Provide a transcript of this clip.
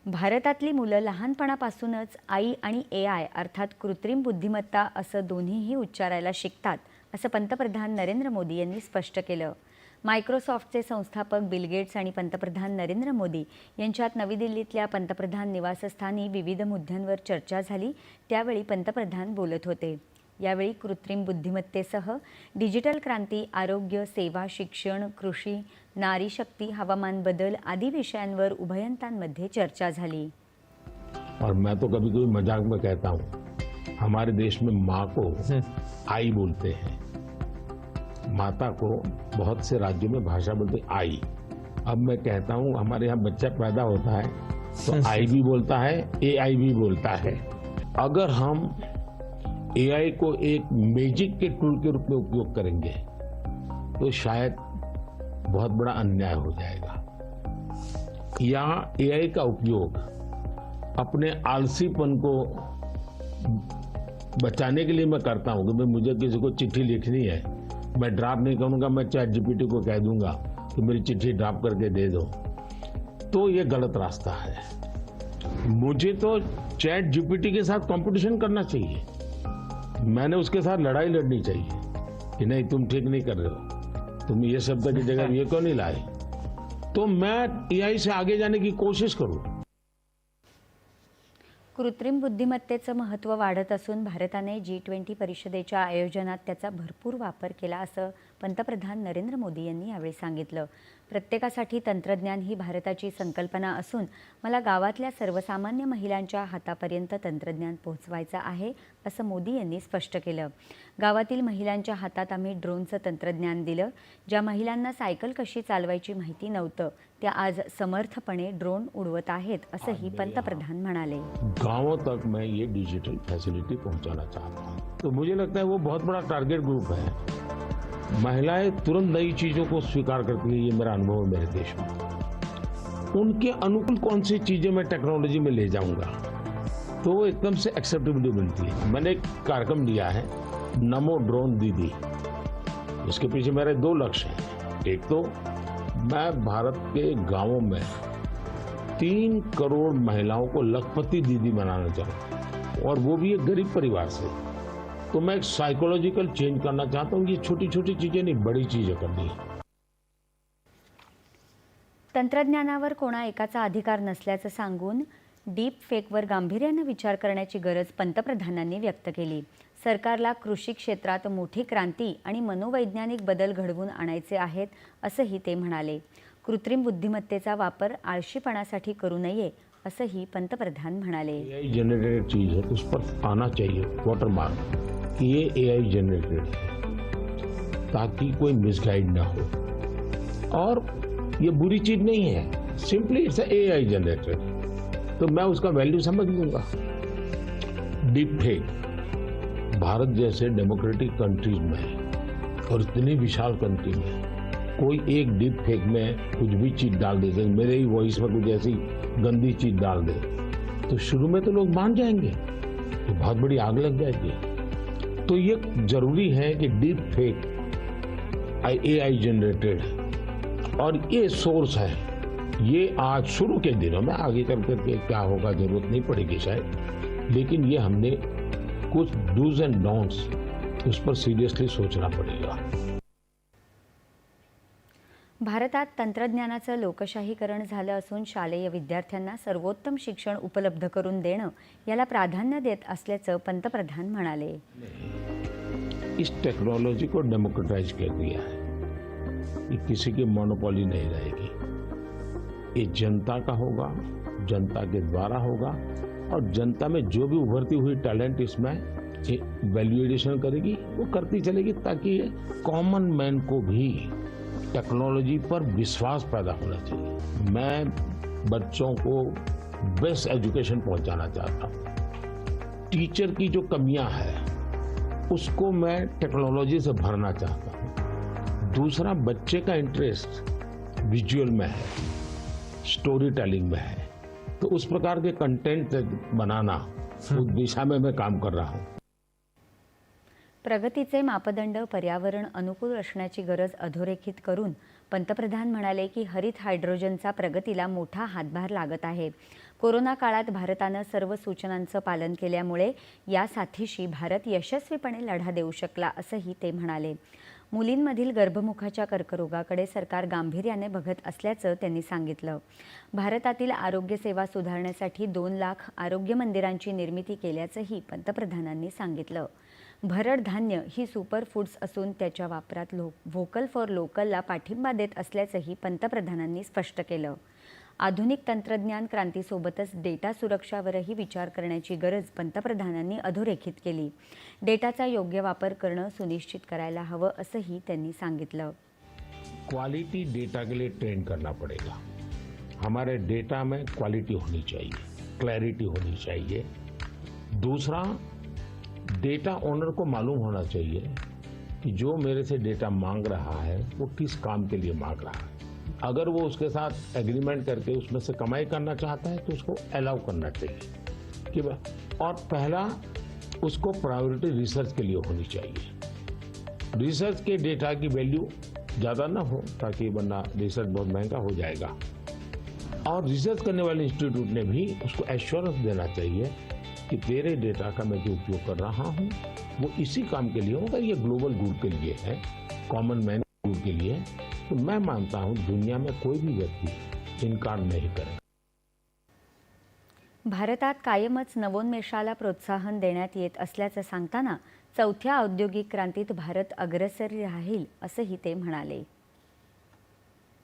भारतातली मुलं लहानपणापासूनच आई आणि AI अर्थात कृत्रिम बुद्धिमत्ता असं दोन्हीही उच्चारायला शिकतात, असं पंतप्रधान नरेंद्र मोदी यांनी स्पष्ट केलं. मायक्रोसॉफ्टचे संस्थापक बिल गेट्स आणि पंतप्रधान नरेंद्र मोदी यांच्यात नवी दिल्लीतल्या पंतप्रधान निवासस्थानी विविध मुद्द्यांवर चर्चा झाली. त्यावेळी पंतप्रधान बोलत होते. यावेळी कृत्रिम बुद्धिमत्तेसह डिजिटल क्रांती, आरोग्य, सेवा, शिक्षण, कृषी, नारी शक्ती, हवामान बदल आदी विषयांवर उभयतांमध्ये चर्चा झाली. और मैं तो कभी कभी मजाक में कहता हूँ, हमारे देश में माँ को आई बोलते हैं, माता को बहुत से राज्यों में भाषा बोलते आई. अब मैं कहता हूँ हमारे यहाँ बच्चा पैदा होता है तो आई भी बोलता है, AI भी बोलता है. अगर हम AI को एक मैजिक के टूल के रूप में उपयोग करेंगे तो शायद बहुत बड़ा अन्याय हो जाएगा. या AI का उपयोग अपने आलसीपन को बचाने के लिए मैं करता हूं कि मुझे किसी को चिट्ठी लिखनी है, मैं ड्राफ्ट नहीं करूंगा, मैं ChatGPT को कह दूंगा कि मेरी चिट्ठी ड्राफ्ट करके दे दो, तो ये गलत रास्ता है. मुझे तो ChatGPT के साथ कंपटीशन करना चाहिए. मैंने उसके साथ लड़ाई लड़नी चाहिए कि नहीं तुम ठीक नहीं कर रहे हो, तुम ये शब्द की जगह ये क्यों नहीं लाए, तो मैं AI से आगे जाने की कोशिश करूं. कृत्रिम बुद्धिमत्तेचं महत्त्व वाढत असून भारताने G20 परिषदेच्या आयोजनात त्याचा भरपूर वापर केला असं पंतप्रधान नरेंद्र मोदी यांनी यावेळी सांगितलं. प्रत्येकासाठी तंत्रज्ञान ही भारताची संकल्पना असून मला गावातल्या सर्वसामान्य महिलांच्या हातापर्यंत तंत्रज्ञान पोहोचवायचं आहे असं मोदी यांनी स्पष्ट केलं. गावातील महिलांच्या हातात आम्ही ड्रोनचं तंत्रज्ञान दिलं. ज्या महिलांना सायकल कशी चालवायची माहिती नव्हतं त्या आज समर्थपणे ड्रोन उडवत आहेत असंही पंतप्रधान म्हणाले. गांवों तक मैं ये डिजिटल फैसिलिटी पहुंचाना चाहता हूं. तो मुझे लगता है वो बहुत बड़ा टारगेट ग्रुप है. महिलाएं तुरंत नई चीजों को स्वीकार करती है, ये मेरा अनुभव है मेरे देश में. उनके अनुकूल कौन सी चीजें मैं टेक्नोलॉजी में ले जाऊंगा तो वो एकदम से एक्सेप्टेबिलिटी मिलती है. मैंने एक कार्यक्रम लिया है नमो ड्रोन दीदी. इसके पीछे मेरे दो लक्ष्य हैं. एक तो मैं भारत के गांवों में 3 करोड़ महिलाओं को लखपति दीदी बनाना चाहूँ, और वो भी एक गरीब परिवार से. तो मैं एक साइकोलॉजिकल चेंज करना चाहता हूँ. ये छोटी छोटी चीजें नहीं, बड़ी चीजें करनी है. तंत्रज्ञानावर कोणा एकाचा अधिकार नसल्याचं सांगून डीप फेकवर गांभीर्याने विचार करण्याची गरज पंतप्रधानांनी व्यक्त केली. सरकारला कृषी क्षेत्रात मोठी क्रांती आणि मनोवैज्ञानिक बदल घडवून आणायचे आहेत असंही ते म्हणाले. कृत्रिम बुद्धिमत्तेचा वापर आळशीपणासाठी करू नये असंही पंतप्रधान म्हणाले. AI जनरेटेड चीज है, उस पर आना चाहिए वाटरमार्क कि ये AI जनरेटेड है, ताकि कोई मिसगाइड ना हो. और ये बुरी चीज नहीं है, सिंपली इट्स AI जनरेटेड, तो मैं उसका वैल्यू समझ लूंगा. डीप फेक भारत जैसे डेमोक्रेटिक कंट्रीज में और इतनी विशाल कंट्री में कोई एक डीप फेक में कुछ भी चीज डाल दे, मेरे ही वॉइस में कुछ ऐसी गंदी चीज डाल दे, तो शुरू में तो लोग मान जाएंगे, तो बहुत बड़ी आग लग जाएगी. तो ये जरूरी है कि डीप फेक AI जनरेटेड और ये सोर्स है, ये आज शुरू के दिनों में, आगे चल करके क्या होगा जरूरत नहीं पड़ेगी शायद, लेकिन ये हमने कुछ डूज एंड डोंट्स उस पर सीरियसली सोचना पड़ेगा. भारतात तंत्रज्ञानाचं लोकशाहीकरण झालं असून शालेय विद्यार्थ्यांना सर्वोत्तम शिक्षण उपलब्ध करून देणं याला प्राधान्य देत असल्याचं पंतप्रधान म्हणाले. इस टेक्नोलॉजी को डेमोक्रेटाइज कर दिया है, ये किसी की मोनोपोली नहीं रहेगी. ये जनता का होगा, जनता के द्वारा होगा, और जनता में जो भी उभरती हुई टैलेंट इसमें वैल्यूएडिशन करेगी, वो करती चलेगी, ताकि कॉमन मैन को भी टेक्नोलॉजी पर विश्वास पैदा होना चाहिए. मैं बच्चों को बेस्ट एजुकेशन पहुंचाना चाहता हूं. टीचर की जो कमियां हैं उसको मैं टेक्नोलॉजी से भरना चाहता हूं. दूसरा, बच्चे का इंटरेस्ट विजुअल में है, स्टोरी टेलिंग में है, तो उस प्रकार के कंटेंट बनाना, उस दिशा में मैं काम कर रहा हूं. प्रगतीचे मापदंड पर्यावरण अनुकूल असण्याची गरज अधोरेखित करून पंतप्रधान म्हणाले की हरित हायड्रोजनचा प्रगतीला मोठा हातभार लागत आहे. कोरोना काळात भारतानं सर्व सूचनांचं पालन केल्यामुळे या साथीशी भारत यशस्वीपणे लढा देऊ शकला असंही ते म्हणाले. मुलींमधील गर्भमुखाच्या कर्करोगाकडे सरकार गांभीर्याने बघत असल्याचं त्यांनी सांगितलं. भारतातील आरोग्यसेवा सुधारण्यासाठी 2 लाख आरोग्य मंदिरांची निर्मिती केल्याचंही पंतप्रधानांनी सांगितलं. भरड धान्य ही सुपर फूड्स असून त्याच्या वापरात व्होकल फॉर लोकलला पाठिंबा देत असल्याचंही पंतप्रधानांनी स्पष्ट केलं. आधुनिक तंत्रज्ञान क्रांतीसोबतच डेटा सुरक्षावरही विचार करण्याची गरज पंतप्रधानांनी अधोरेखित केली. डेटाचा योग्य वापर करणं सुनिश्चित करायला हवं असंही त्यांनी सांगितलं. क्वालिटी डेटा के लिए ट्रेन करना पड़ेगा. हमारे डेटा में क्वालिटी होनी चाहिए, क्लैरिटी होनी चाहिए. दूसरा, डेटा ओनर को मालूम होना चाहिए कि जो मेरे से डेटा मांग रहा है वो किस काम के लिए मांग रहा है. अगर वो उसके साथ एग्रीमेंट करके उसमें से कमाई करना चाहता है तो उसको अलाउ करना चाहिए कि और पहला उसको प्रायोरिटी रिसर्च के लिए होनी चाहिए. रिसर्च के डेटा की वैल्यू ज़्यादा ना हो ताकि वरना रिसर्च बहुत महंगा हो जाएगा. और रिसर्च करने वाले इंस्टीट्यूट ने भी उसको एश्योरेंस देना चाहिए कि तेरे डेटा का मैं जो उपयोग कर रहा हूँ वो इसी काम के लिए होगा, ये ग्लोबल गुड के लिए है, कॉमन मैन गुड के लिए. तो मैं मानता हूँ दुनिया में कोई भी व्यक्ति इनकार नहीं करेगा. भारतात कायमच नवोन्मेषाला प्रोत्साहन देण्यात येत असल्याचं सांगताना 4थ्या औद्योगिक क्रांतीत भारत अग्रेसर राहील असंही ते म्हणाले.